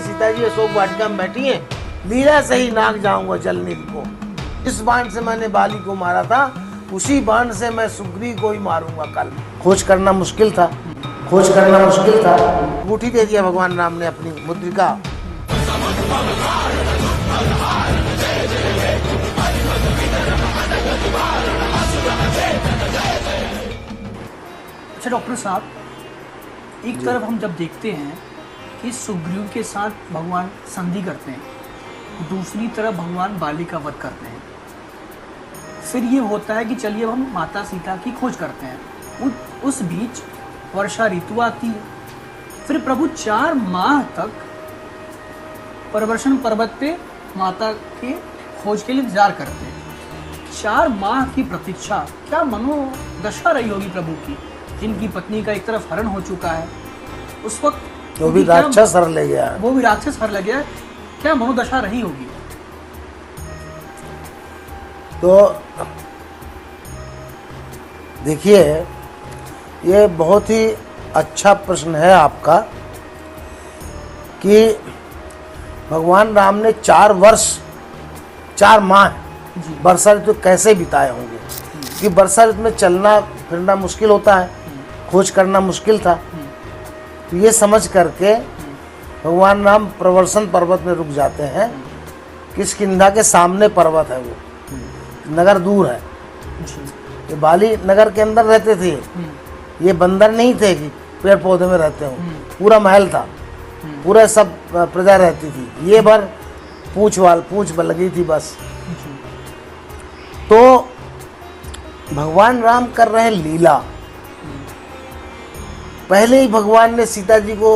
सीता जी अशोक वाटिका में बैठी हैं, लीला से ही नाग जाऊंगा जल नील को। इस बाण से मैंने बाली को मारा था, उसी बाण से मैं सुग्रीव को ही मारूंगा कल। खोज करना मुश्किल था, खोज करना मुश्किल था। अंगूठी दे दिया भगवान राम ने अपनी मुद्रिका। अच्छा डॉक्टर साहब, एक तरफ हम जब देखते हैं कि सुग्रीव के साथ भगवान संधि करते हैं, दूसरी तरफ भगवान बाली का वध करते हैं। फिर ये होता है कि चलिए हम माता सीता की खोज करते हैं। उस बीच वर्षा ऋतु आती है। फिर प्रभु 4 माह तक प्रवर्षण पर्वत पे माता के खोज के लिए इंतजार करते हैं। 4 माह की प्रतीक्षा, क्या मनोदशा रही होगी प्रभु की, जिनकी पत्नी का एक तरफ हरण हो चुका है उस वक्त। वो भी राक्षस हर ले गया है। वो भी राक्षस हर ले गया है। क्या मनोदशा रही होगी? तो देखिए, ये बहुत ही अच्छा प्रश्न है आपका कि भगवान राम ने 4 वर्ष 4 माह वर्षा ऋतु कैसे बिताए होंगे, कि वर्षा ऋतु में चलना फिरना मुश्किल होता है, खोज करना मुश्किल था। तो ये समझ करके भगवान राम प्रवर्षण पर्वत में रुक जाते हैं। किष्किंधा के सामने पर्वत है, वो नगर दूर है। ये बाली नगर के अंदर रहते थे, ये बंदर नहीं थे कि पेड़ पौधे में रहते हो, पूरा महल था, पूरा सब प्रजा रहती थी। ये बार पूछ लगी थी बस। तो भगवान राम कर रहे हैं लीला। पहले ही भगवान ने सीता जी को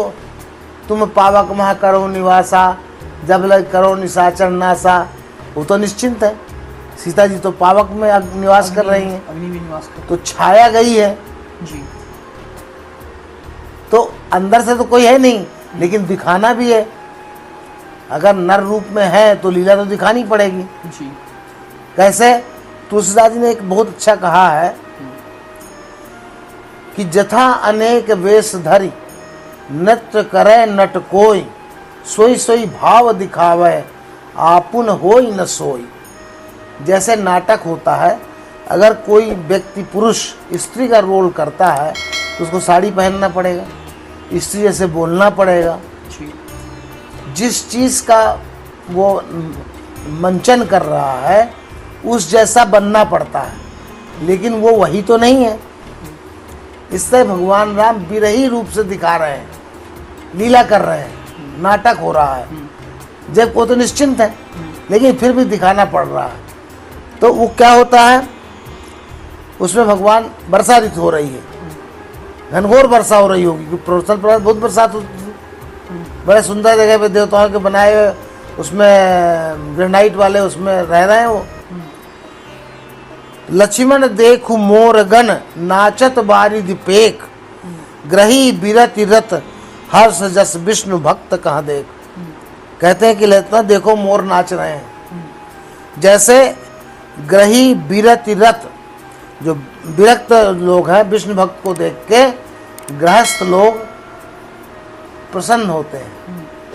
तुम पावक महा करो निवासा, जब लग करो निशाचर नासा, वो तो निश्चिंत है। सीता जी तो पावक में निवास कर रही हैं, अग्नि में निवास कर। तो छाया गई है जी। तो अंदर से तो कोई है नहीं, लेकिन दिखाना भी है। अगर नर रूप में है तो लीला तो दिखानी पड़ेगी। जी। कैसे? तुलसीदास जी ने एक बहुत अच्छा कहा है कि जथा अनेक वेश धरी नृत्य करे नट कोई, सोई सोई भाव दिखावे आपुन होई न सोई। जैसे नाटक होता है, अगर कोई व्यक्ति पुरुष स्त्री का रोल करता है तो उसको साड़ी पहनना पड़ेगा, स्त्री जैसे बोलना पड़ेगा, जिस चीज़ का वो मंचन कर रहा है उस जैसा बनना पड़ता है, लेकिन वो वही तो नहीं है। इससे भगवान राम विरही रूप से दिखा रहे हैं, लीला कर रहे हैं, नाटक हो रहा है। जब वो तो निश्चिंत है, लेकिन फिर भी दिखाना पड़ रहा है। तो वो क्या होता है, उसमें भगवान वर्षा ऋतु हो रही है, घनघोर वर्षा हो रही होगी, क्योंकि प्रवर्षण पर्वत बहुत बरसात होती थी। बड़े सुंदर जगह पे देवताओं के बनाए हुए, उसमें ग्रेनाइट वाले उसमें रह रहे हैं वो। लक्ष्मण देखु मोर गण नाचत बारिद पेक, ग्रही बिरति रत हर्ष जस विष्णु भक्त कहाँ देख। कहते हैं कि लता देखो मोर नाच रहे हैं। जैसे ग्रही बिरति रत, जो विरक्त लोग हैं विष्णु भक्त को देख के गृहस्थ लोग प्रसन्न होते हैं,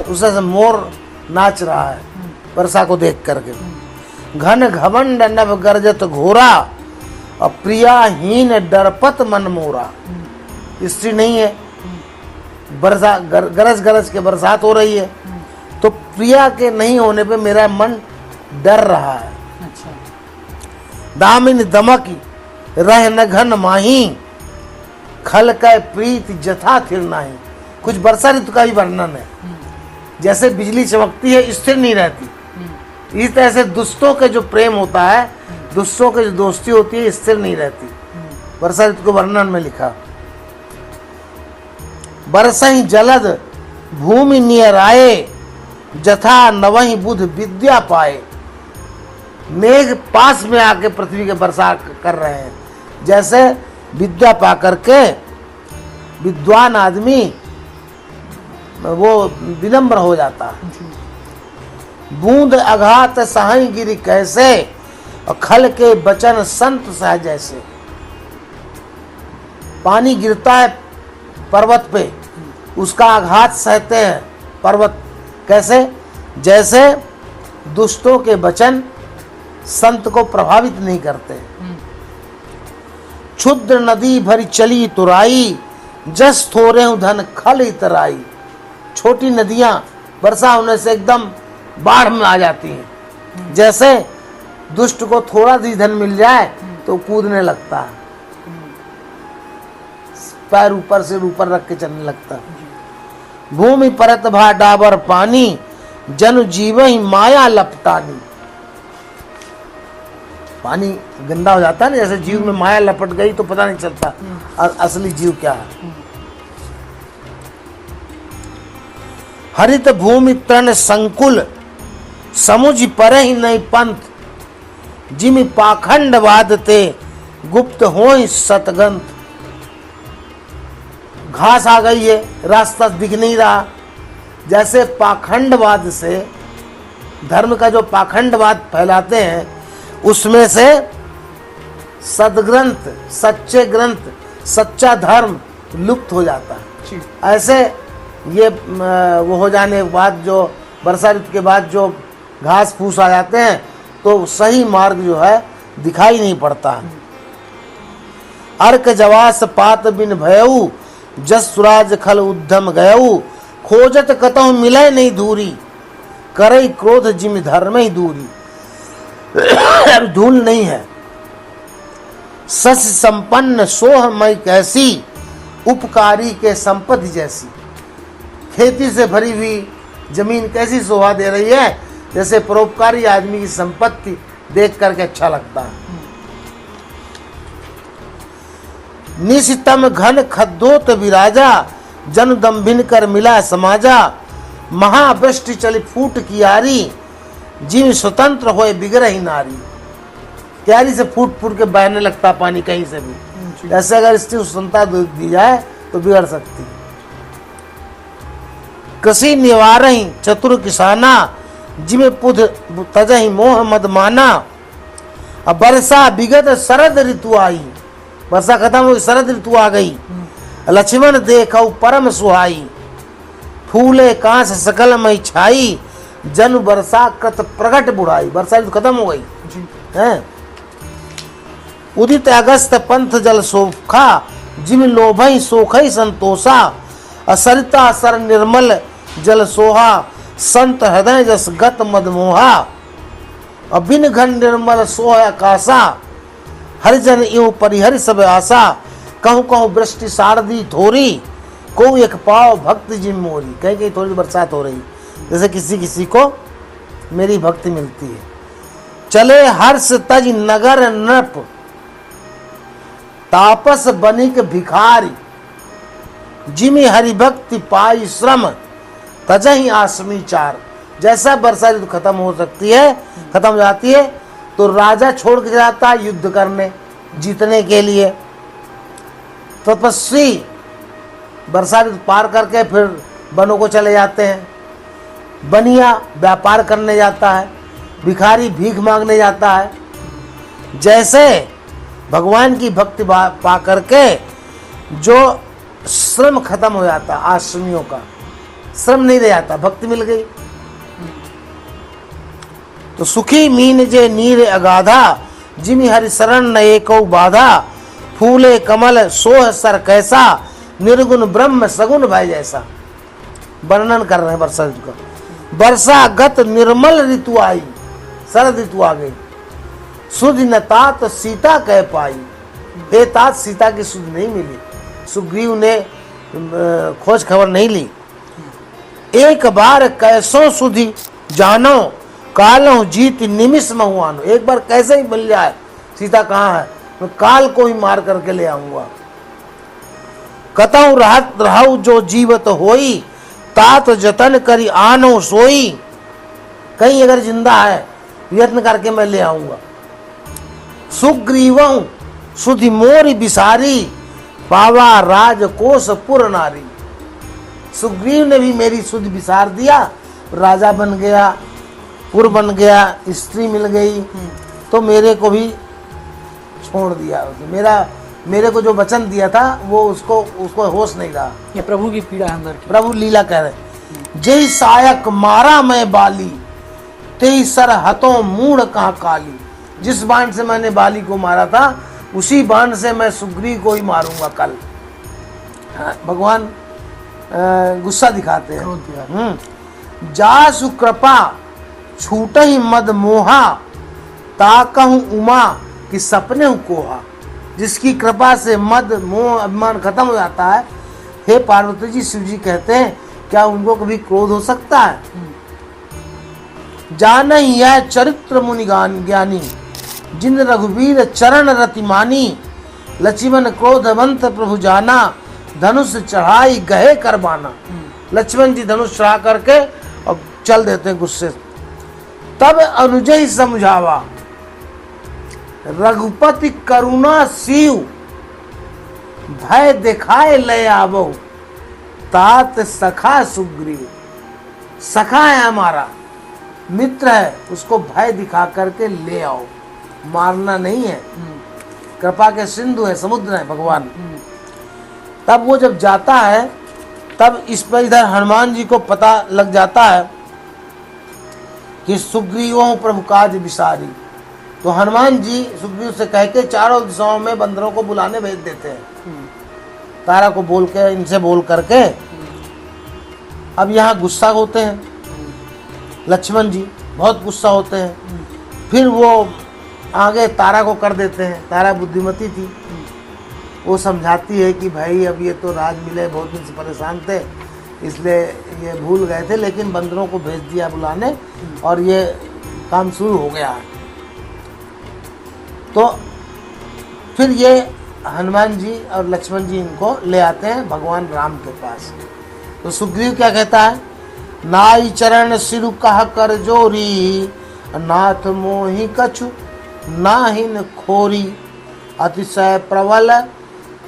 उससे से मोर नाच रहा है वर्षा को देख करके। घन घमंड नभ गर्जत घोरा और प्रियाहीन डरपत मन मोरा। स्त्री नहीं है, बरसा गरज गरज के बरसात हो रही है, तो प्रिया के नहीं होने पे मेरा मन डर रहा है। अच्छा। दामिनी दमकी रह न घन माही, खल कै प्रीत जथा थिर नाही। कुछ वर्षा ऋतु का भी वर्णन है। जैसे बिजली चमकती है, स्थिर नहीं रहती, इस तरह से दुष्टों के जो प्रेम होता है, दुष्टों के जो दोस्ती होती है, स्थिर नहीं रहती। वर्षा ऋतु को वर्णन में लिखा, बरसहि जलद भूमि नियर आए, जथा नवहि बुध विद्या पाए। मेघ पास में आके पृथ्वी के वर्षा कर रहे हैं, जैसे विद्या पा करके विद्वान आदमी वो विनम्र हो जाता है। बूंद अघात सहाई गिरी कैसे, और खल के बचन संत सह जैसे। पानी गिरता है पर्वत पे, उसका आघात सहते हैं पर्वत, कैसे? जैसे दुष्टों के वचन संत को प्रभावित नहीं करते। क्षुद्र नदी भरी चली तुराई, जस थोरे धन खल इतराई। छोटी नदियां वर्षा होने से एकदम बाढ़ में आ जाती हैं। जैसे दुष्ट को थोड़ा सी धन मिल जाए तो कूदने लगता है, पैर ऊपर से ऊपर रख के चलने लगता है। भूमि परत भा डाबर पानी, जन जीव ही माया लपटानी। पानी गंदा हो जाता है ना, जैसे जीव में माया लपट गई तो पता नहीं चलता असली जीव क्या है। हरित भूमि तन संकुल, समुझ पर ही नहीं पंथ। जिमि पाखंड वादते, गुप्त होई सतगंत। घास आ गई है, रास्ता दिख नहीं रहा। जैसे पाखंडवाद से, धर्म का जो पाखंडवाद फैलाते हैं, उसमें से सदग्रंथ, सच्चे ग्रंथ, सच्चा धर्म लुप्त हो जाता है। ऐसे ये वो हो जाने के बाद, जो वर्षा ऋतु के बाद जो घास फूस आ जाते हैं, तो सही मार्ग जो है दिखाई नहीं पड़ता है। अर्क जवास पात बिन भयऊ, जस सुराज खल उद्यम गयऊ। खोजत कतहु मिले नहीं दूरी, करई क्रोध जिम धर्म ही दूरी। अब धूल नहीं है। सच संपन्न सोह मई कैसी, उपकारी के संपत्ति जैसी। खेती से भरी हुई जमीन कैसी शोभा दे रही है, जैसे परोपकारी आदमी की संपत्ति देख करके अच्छा लगता है। निशितम घन खद्दोत विराजा, जन दम्भिन कर मिला समाजा। महावृष्टि चली फूट कियारी, जीव स्वतंत्र होए बिगड़ही नारी। क्यारी से फूट फूट के बहने लगता पानी कहीं से भी। ऐसे अगर इसकी स्वतंत्रता दी जाए तो बिगड़ सकती है। कृषि निवारही चतुर किसाना, जिमे पुध तजहि मोह मद माना। अब वर्षा विगत शरद ऋतु आई, वर्षा खत्म हो गई, शरद ऋतु आ गई। लक्ष्मण देखौ परम सुहाई, फूले कांस सकल मई छाई। जन वर्षा कृत प्रगट बुढ़ाई। वर्षा ऋतु खत्म हो गई है। उदित अगस्त पंथ जल सोखा, जिम लोभई सोखई संतोषा। असरिता सर निर्मल जल सोहा, संत हृदय जस गत मदमोहा। अबिन घन निर्मल सोह आकाशा, हरिजन यूं परिहरि सब आशा। कहूँ कहूँ वृष्टि शारदी थोरी, को एक पाव भक्त जिम मोरी। कहीं कहीं थोड़ी बरसात हो रही, जैसे किसी किसी को मेरी भक्ति मिलती है। चले हर्ष तज नगर नृप, तापस बनिक भिखारी। जिमि हरि भक्ति पाई श्रम, तजहि आसमी चार। जैसा वर्षा ऋतु खत्म हो सकती है, खत्म हो जाती है, तो राजा छोड़ के जाता है युद्ध करने, जीतने के लिए। तपस्वी वर्षा ऋतु पार करके फिर वनों को चले जाते हैं। बनिया व्यापार करने जाता है, भिखारी भीख मांगने जाता है। जैसे भगवान की भक्ति पा करके जो श्रम खत्म हो जाता, आश्रमियों का श्रम नहीं रह जाता, भक्ति मिल गई। तो सुखी मीन जे नीर अगाधा, जिमि हरि शरण न एको बाधा। फूले कमल सोह सर कैसा, निर्गुण ब्रह्म सगुण भाई जैसा। वर्णन कर रहे हैं वर्षा ऋतु का। वर्षा गत निर्मल ऋतु आई, शरद ऋतु आ गई। सुध न तात सीता कह पाई। हे तात, सीता की सुध नहीं मिली, सुग्रीव ने खोज खबर नहीं ली। एक बार कैसो सुधि जानो, कालो जीत निमिष महुआनो। एक बार कैसे ही मिल जाए सीता कहाँ है, मैं काल को ही मार करके ले आऊंगा। कतहु रहत रहु जो जीवत होई, तात जतन करी आनो सोई। कहीं अगर जिंदा है यत्न करके मैं ले आऊंगा। सुग्रीवं सुधि मोरी बिसारी, पावा राजकोष पुर नारी। सुग्रीव ने भी मेरी सुध बिसार दिया, राजा बन गया, पुर बन गया, स्त्री मिल गई, तो मेरे को भी छोड़ दिया। मेरे को जो वचन दिया था वो उसको होश नहीं रहा। ये प्रभु की पीड़ा है अंदर की। प्रभु लीला कह रहे। जय सायक मारा मैं बाली, तेई सर हतों मूढ़ कहाँ काली। जिस बाण से मैंने बाली को मारा था उसी बाण से मैं सुग्रीव को ही मारूंगा कल। भगवान गुस्सा दिखाते हैं। जासु कृपा छूट ही मद मोहा, ताकहूं उमा कि सपने कोहा। जिसकी कृपा से मद मोह अभिमान खत्म हो जाता है, हे पार्वती जी, शिव जी कहते हैं क्या उनको कभी क्रोध हो सकता है? जान यह चरित्र मुनि ज्ञानी, जिन रघुवीर चरण रतिमानी। लक्ष्मण क्रोधवंत प्रभु जाना, धनुष चढ़ाई गहे करबाना। लक्ष्मण जी धनुष चढ़ा करके और चल देते हैं गुस्से। तब अनुजय समझावा, रघुपति करुणा सीव। भय दिखाए ले आवो, तात सखा सुग्रीव। सखा है हमारा, मित्र है, उसको भय दिखा करके ले आओ, मारना नहीं है। कृपा के सिंधु है, समुद्र है भगवान। तब वो जब जाता है तब इस पर इधर हनुमान जी को पता लग जाता है कि सुग्रीवों प्रभु काज विसारी। तो हनुमान जी सुग्रीव से कह के चारों दिशाओं में बंदरों को बुलाने भेज देते हैं। तारा को बोल के, इनसे बोल करके अब यहाँ गुस्सा होते हैं लक्ष्मण जी, बहुत गुस्सा होते हैं। फिर वो आगे तारा को कर देते हैं। तारा बुद्धिमती थी, वो समझाती है कि भाई अब ये तो राज मिले, बहुत दिन से परेशान थे इसलिए ये भूल गए थे, लेकिन बंदरों को भेज दिया बुलाने और ये काम शुरू हो गया है। तो फिर ये हनुमान जी और लक्ष्मण जी इनको ले आते हैं भगवान राम के पास। तो सुग्रीव क्या कहता है, नाई चरण सिरु कह कर जोरी, नाथ मोहि कछु नाहिन खोरी। अतिशय प्रबल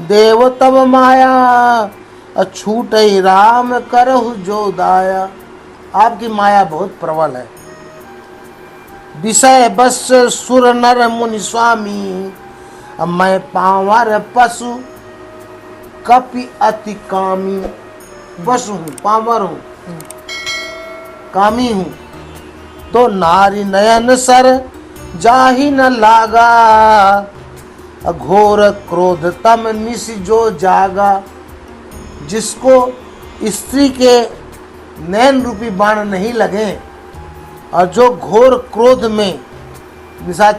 देव तब माया, अछूट राम करहु जो दाया। आपकी माया बहुत प्रबल है। विषय बस सुर नर मुनि स्वामी, मैं पावर पशु कपि अति कामी। पशु हूँ, पावर हूँ, कामी हूँ। तो नारी नयन सर जाहि न लागा, घोर क्रोध तम निश जो जागा। जिसको स्त्री के नैन रूपी बाण नहीं लगे और जो घोर क्रोध में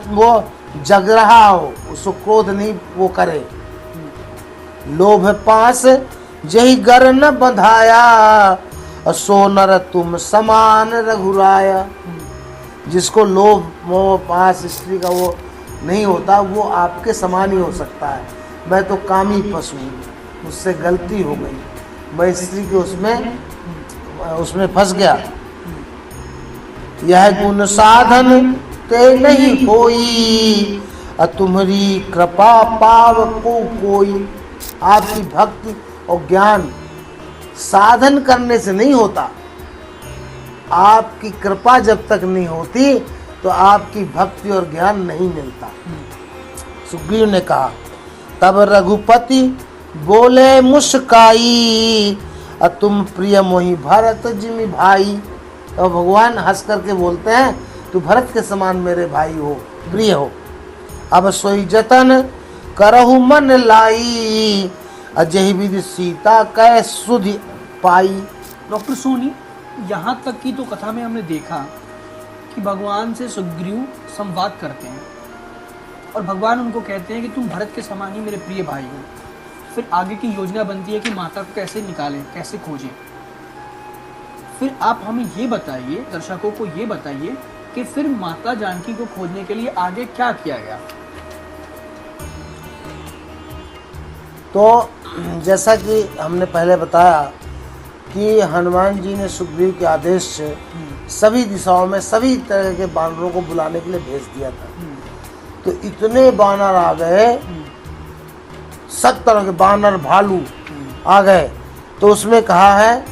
वो जग रहा हो, उसको क्रोध नहीं वो करे। लोभ पास जही गर न बंधाया, सो नर तुम समान रघुराया। जिसको लोभ मोह पास स्त्री का वो नहीं होता, वो आपके समान ही हो सकता है। मैं तो कामी पशु हूँ, मुझसे गलती हो गई, मैं स्त्री के उसमें फंस गया। यह गुण साधन ते नहीं होई, तुम्हारी कृपा पाव को कोई। आपकी भक्ति और ज्ञान साधन करने से नहीं होता। आपकी कृपा जब तक नहीं होती तो आपकी भक्ति और ज्ञान नहीं मिलता। सुग्रीव ने कहा। तब रघुपति बोले मुस्काई, तुम प्रिय मोहि भरत जिमि भाई। और भगवान हंस करके बोलते हैं, तू भरत के समान मेरे भाई हो, प्रिय हो। अब सोई जतन करहु मन लाई, अजहि विधि सीता कै सुधि पाई। डॉक्टर सोनी, यहाँ तक की तो कथा में हमने देखा कि भगवान से सुग्रीव संवाद करते हैं और भगवान उनको कहते हैं कि तुम भरत के समान ही मेरे प्रिय भाई हो। फिर आगे की योजना बनती है कि माता को कैसे निकालें, कैसे खोजें। फिर आप हमें ये बताइए, दर्शकों को ये बताइए कि फिर माता जानकी को खोजने के लिए आगे क्या किया गया। तो जैसा कि हमने पहले बताया कि हनुमान जी ने सुग्रीव के आदेश से सभी दिशाओं में सभी तरह के बानरों को बुलाने के लिए भेज दिया था। तो इतने बानर आ गए, सब तरह के बानर भालू आ गए। तो उसमें कहा है,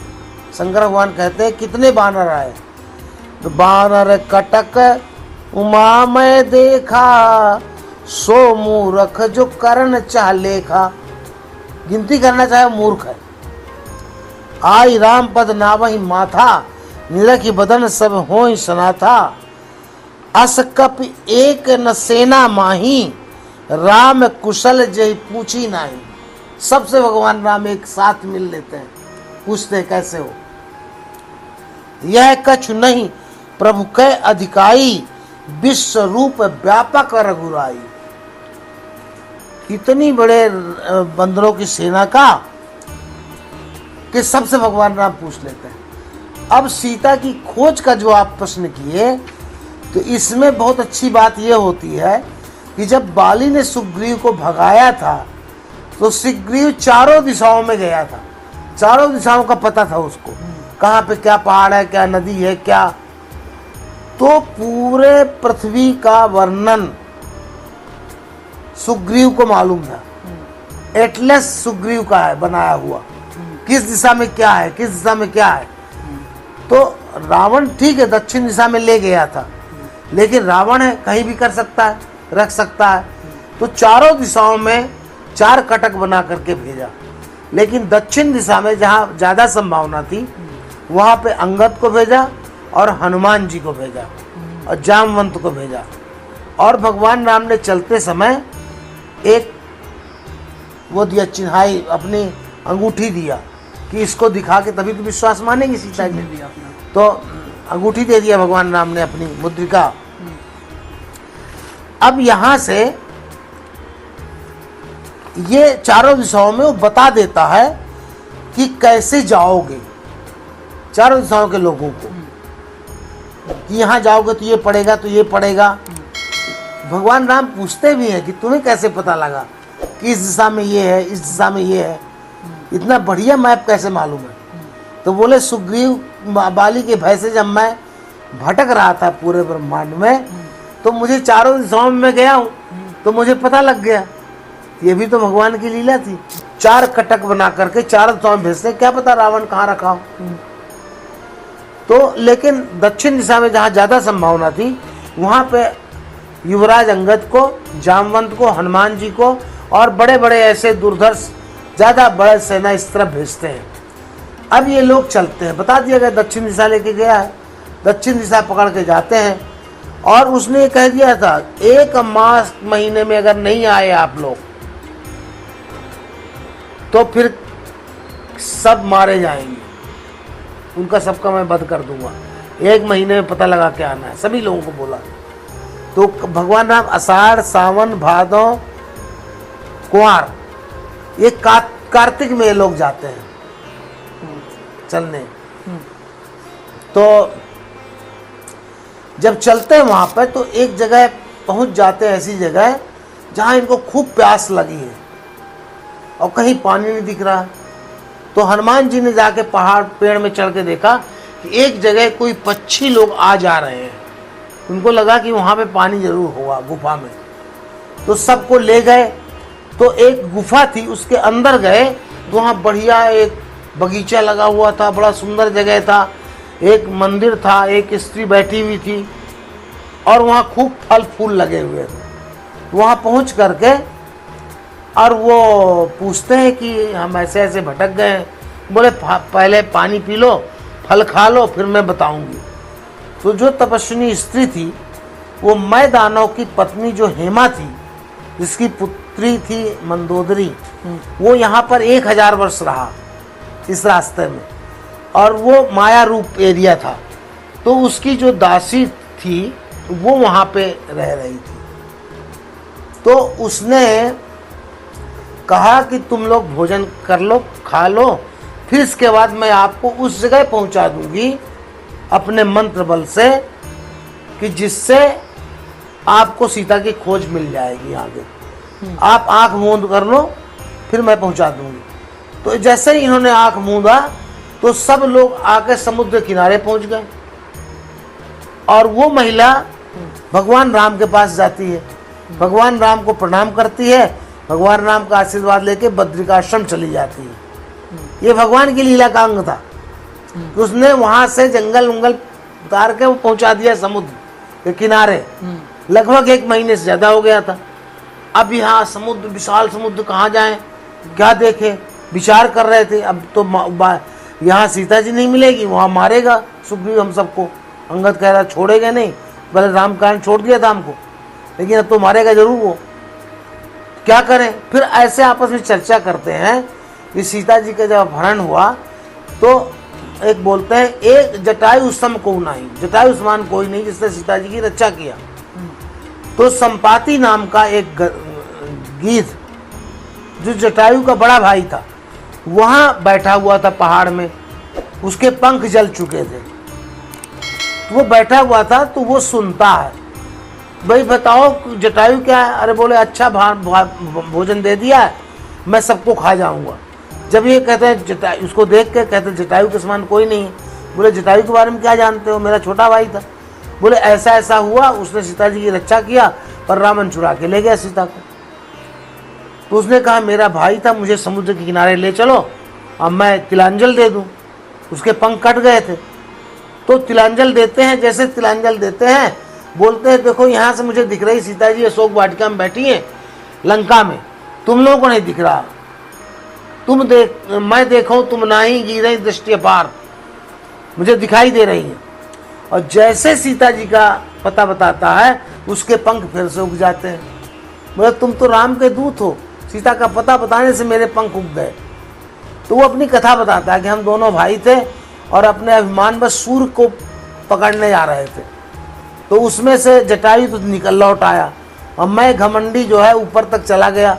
शंकर भगवान कहते हैं कितने बानर आए। तो बानर कटक उमा मैं देखा, सो मूर्ख जो करण चाह लेखा। गिनती करना चाहे मूर्ख है। आई राम पद नावहि माथा, निरखि बदन सब होई सनाथा। अस कप एक न सेना माही, राम कुशल जय पूछी नाही। सबसे भगवान राम एक साथ मिल लेते हैं, पूछते हैं कैसे हो। यह कछु नहीं प्रभु कै अधिकाई, विश्व रूप व्यापक रघुराई। कितनी बड़े बंदरों की सेना का कि सबसे भगवान राम पूछ लेते हैं। अब सीता की खोज का जो आप प्रश्न किए, तो इसमें बहुत अच्छी बात यह होती है कि जब बाली ने सुग्रीव को भगाया था, तो सुग्रीव चारों दिशाओं में गया था, चारों दिशाओं का पता था उसको, कहाँ पे क्या पहाड़ है, क्या नदी है, क्या। तो पूरे पृथ्वी का वर्णन सुग्रीव को मालूम था। एटलस सुग्रीव का है बनाया हुआ, किस दिशा में क्या है, किस दिशा में क्या है। तो रावण ठीक है दक्षिण दिशा में ले गया था, लेकिन रावण है कहीं भी कर सकता है, रख सकता है। तो चारों दिशाओं में 4 कटक बना करके भेजा, लेकिन दक्षिण दिशा में जहाँ ज़्यादा संभावना थी वहाँ पे अंगद को भेजा और हनुमान जी को भेजा और जामवंत को भेजा। और भगवान राम ने चलते समय एक वो दिया चिन्हाई, अपनी अंगूठी दिया कि इसको दिखा के तभी तो विश्वास मानेगी सीता जी। तो अंगूठी दे दिया भगवान राम ने, अपनी मुद्रिका। अब यहाँ से ये चारों दिशाओं में वो बता देता है कि कैसे जाओगे, चारों दिशाओं के लोगों को, कि यहाँ जाओगे तो ये पड़ेगा, तो ये पड़ेगा। भगवान राम पूछते भी हैं कि तुम्हें कैसे पता लगा कि इस दिशा में ये है, इस दिशा में ये है, इतना बढ़िया मैप कैसे मालूम है। तो बोले सुग्रीव बाली के भय से जब मैं भटक रहा था पूरे ब्रह्मांड में, तो मुझे चारों दिशाओं में मैं गया हूँ, तो मुझे पता लग गया। ये भी तो भगवान की लीला थी। 4 कटक बना करके चारों दिशाओं में भेजते, क्या पता रावण कहाँ रखा हो। तो लेकिन दक्षिण दिशा में जहाँ ज़्यादा संभावना थी, वहाँ पे युवराज अंगद को, जामवंत को, हनुमान जी को और बड़े बड़े ऐसे दुर्धर्ष ज़्यादा बड़े सेना इस तरफ भेजते हैं। अब ये लोग चलते हैं, बता दिया गया दक्षिण दिशा लेके गया है, दक्षिण दिशा पकड़ के जाते हैं। और उसने ये कह दिया था 1 मास महीने में अगर नहीं आए आप लोग तो फिर सब मारे जाएंगे, उनका सबका मैं वध कर दूंगा। 1 महीने में पता लगा के आना है, सभी लोगों को बोला। तो भगवान राम आषाढ़, सावन, भादौ, कुंवार, ये कार्तिक में ये लोग जाते हैं चलने। तो जब चलते हैं वहाँ पर, तो एक जगह पहुँच जाते हैं, ऐसी जगह जहाँ इनको खूब प्यास लगी है और कहीं पानी नहीं दिख रहा। तो हनुमान जी ने जाके पहाड़ पेड़ में चढ़ के देखा कि एक जगह कोई पक्षी लोग आ जा रहे हैं। उनको लगा कि वहाँ पे पानी जरूर होगा गुफा में, तो सबको ले गए। तो एक गुफा थी, उसके अंदर गए तो वहाँ बढ़िया एक बगीचा लगा हुआ था, बड़ा सुंदर जगह था, एक मंदिर था, एक स्त्री बैठी हुई थी और वहाँ खूब फल फूल लगे हुए थे। वहाँ पहुँच करके और वो पूछते हैं कि हम ऐसे ऐसे भटक गए हैं। बोले पहले पानी पी लो, फल खा लो, फिर मैं बताऊंगी। तो जो तपस्विनी स्त्री थी, वो मैं दानव की पत्नी जो हेमा थी, जिसकी पुत्री थी मंदोदरी, वो यहाँ पर 1000 वर्ष रहा इस रास्ते में, और वो माया रूप एरिया था। तो उसकी जो दासी थी वो वहाँ पे रह रही थी। तो उसने कहा कि तुम लोग भोजन कर लो, खा लो, फिर इसके बाद मैं आपको उस जगह पहुंचा दूंगी अपने मंत्र बल से कि जिससे आपको सीता की खोज मिल जाएगी आगे। आप आंख मूंद कर लो, फिर मैं पहुंचा दूंगी। तो जैसे ही इन्होंने आंख मूंदा तो सब लोग आके समुद्र किनारे पहुंच गए और वो महिला भगवान राम के पास जाती है, भगवान राम को प्रणाम करती है, भगवान राम का आशीर्वाद लेके बद्रिकाश्रम चली जाती है। ये भगवान की लीला का अंग था। उसने वहां से जंगल उंगल उतार के वो पहुंचा दिया समुद्र के किनारे। लगभग 1 महीने से ज्यादा हो गया था। अब यहाँ समुद्र, विशाल समुद्र, कहाँ जाएं, क्या देखें, विचार कर रहे थे। अब तो यहाँ सीता जी नहीं मिलेगी, वहाँ मारेगा सुग्रीव हम सबको। अंगद कह रहा छोड़ेगा नहीं, पहले राम कांड छोड़ दिया था हमको, लेकिन अब तो मारेगा जरूर वो, क्या करें। फिर ऐसे आपस में चर्चा करते हैं कि सीता जी का जब अपहरण हुआ तो एक बोलते हैं एक जटायु सम को नहीं, जटायु समान कोई नहीं जिसने सीता जी की रक्षा किया। तो संपाति नाम का एक गीध जो जटायु का बड़ा भाई था, वहाँ बैठा हुआ था पहाड़ में, उसके पंख जल चुके थे। तो वो बैठा हुआ था तो वो सुनता है, भाई बताओ जटायु क्या है। अरे बोले अच्छा भोजन दे दिया है, मैं सबको खा जाऊंगा। जब ये कहते हैं जटायु, उसको देख के कहते हैं जटायु के समान कोई नहीं है। बोले जटायु के बारे में क्या जानते हो, मेरा छोटा भाई था। बोले ऐसा ऐसा हुआ, उसने सीता जी की रक्षा किया पर रावण चुरा के ले गया सीता को। तो उसने कहा मेरा भाई था, मुझे समुद्र के किनारे ले चलो, अब मैं तिलांजल दे दूं। उसके पंख कट गए थे तो तिलांजल देते हैं, जैसे तिलांजल देते हैं बोलते हैं देखो यहाँ से मुझे दिख रही सीता जी अशोक वाटिका में बैठी हैं लंका में, तुम लोगों को नहीं दिख रहा, तुम देख मैं देखो तुम नहीं गिरे दृष्टि अपार, मुझे दिखाई दे रही हैं। और जैसे सीता जी का पता बताता है उसके पंख फिर से उग जाते हैं। बोले तुम तो राम के दूत हो, सीता का पता बताने से मेरे पंख उग गए। तो वो अपनी कथा बताता है कि हम दोनों भाई थे और अपने अभिमान बस सूर्य को पकड़ने जा रहे थे, तो उसमें से जटायु तो निकल लौट आया और मैं घमंडी जो है ऊपर तक चला गया,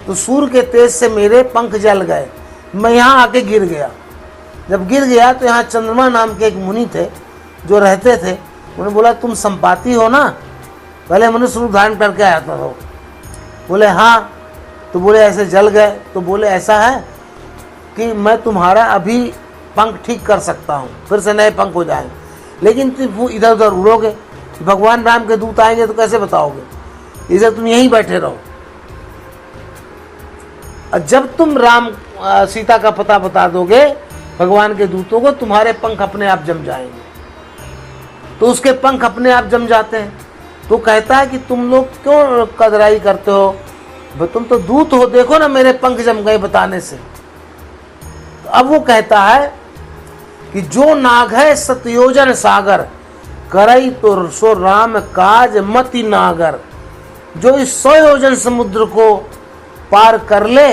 तो सूर्य के तेज से मेरे पंख जल गए, मैं यहाँ आके गिर गया। जब गिर गया तो यहाँ चंद्रमा नाम के एक मुनि थे जो रहते थे, उन्होंने बोला तुम संपाति हो ना, पहले मनुष्य रूप धारण करके आया था। तो बोले हाँ। तो बोले ऐसे जल गए। तो बोले ऐसा है कि मैं तुम्हारा अभी पंख ठीक कर सकता हूँ, फिर से नए पंख हो जाएंगे, लेकिन तुम इधर उधर उड़ोगे, भगवान राम के दूत आएंगे तो कैसे बताओगे, इधर तुम यहीं बैठे रहो। और जब तुम राम सीता का पता बता दोगे भगवान के दूतों को, तुम्हारे पंख अपने आप जम जाएंगे। तो उसके पंख अपने आप जम जाते हैं। तो कहता है कि तुम लोग क्यों कदराई करते हो, तुम तो दूत हो, देखो ना मेरे पंख जम गए बताने से। तो अब वो कहता है कि जो नाग है सतयोजन सागर, करई तो सो राम काज मति नागर। जो इस 100 योजन समुद्र को पार कर ले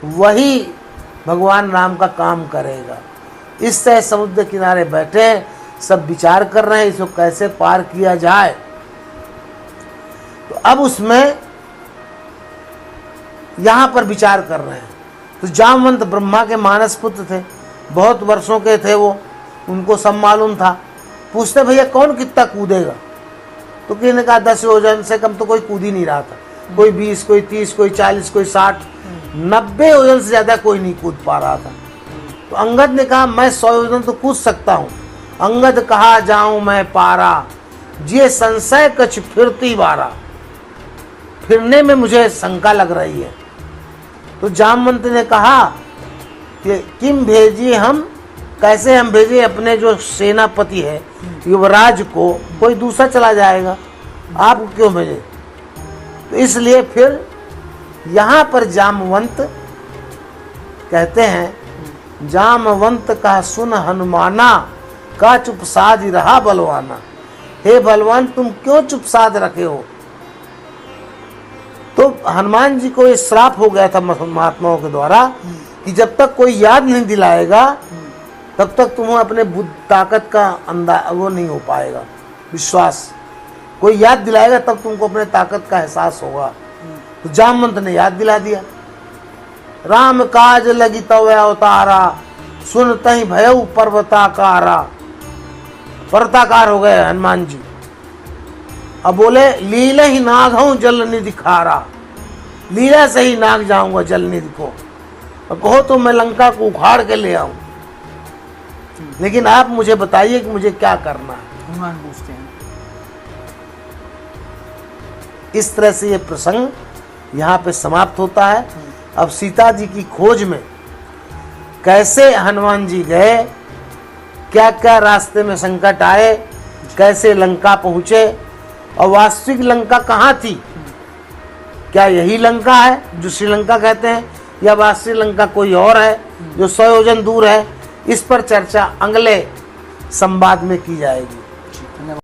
वही भगवान राम का काम करेगा। इस तरह समुद्र किनारे बैठे हैं, सब विचार कर रहे हैं इसको कैसे पार किया जाए। तो अब उसमें यहाँ पर विचार कर रहे हैं। तो जामवंत ब्रह्मा के मानस पुत्र थे, बहुत वर्षों के थे वो, उनको सब मालूम था। पूछते भैया कौन कितना कूदेगा, तो किसी ने कहा 10 योजन से कम तो कोई कूद ही नहीं रहा था, कोई 20, कोई 30, कोई 40, कोई 60, 90 योजन से ज़्यादा कोई नहीं कूद पा रहा था। तो अंगद ने कहा मैं 100 योजन तो कूद सकता हूँ। अंगद कहा जाऊं मैं पारा, ये संशय कछ फिरती बारा, फिरने में मुझे शंका लग रही है। तो जामवंत ने कहा कि किम भेजिए हम, कैसे हम भेजिए अपने जो सेनापति है युवराज को, कोई दूसरा चला जाएगा, आप क्यों भेजे। तो इसलिए फिर यहाँ पर जामवंत कहते हैं जामवंत का सुन हनुमाना, का चुप साध रहा बलवाना। हे बलवान तुम क्यों चुप साध रखे हो। तो हनुमान जी को ये श्राप हो गया था महात्माओं के द्वारा कि जब तक कोई याद नहीं दिलाएगा तब तक तुम्हें अपने बुद्ध ताकत का अंदाज वो नहीं हो पाएगा, विश्वास। कोई याद दिलाएगा तब तुमको अपने ताकत का एहसास होगा। तो जामवंत ने याद दिला दिया। राम काज लगी तव अवतारा, सुन तही भयउ पर्वताकारा। पर्वताकार हो गए हनुमान जी। अब बोले लीला ही नाग हूं जल निधि खारा, लीला से ही नाग जाऊंगा जल निधि को, और कहो तो मैं लंका को उखाड़ के ले आऊं, लेकिन आप मुझे बताइए कि मुझे क्या करना है। हनुमान पूछते हैं। इस तरह से ये प्रसंग यहाँ पे समाप्त होता है। अब सीता जी की खोज में कैसे हनुमान जी गए, क्या क्या रास्ते में संकट आए, कैसे लंका पहुंचे, और वास्तविक लंका कहाँ थी, क्या यही लंका है जो श्रीलंका कहते हैं, या वास्तविक लंका कोई और है जो 100 योजन दूर है, इस पर चर्चा अगले संवाद में की जाएगी। धन्यवाद।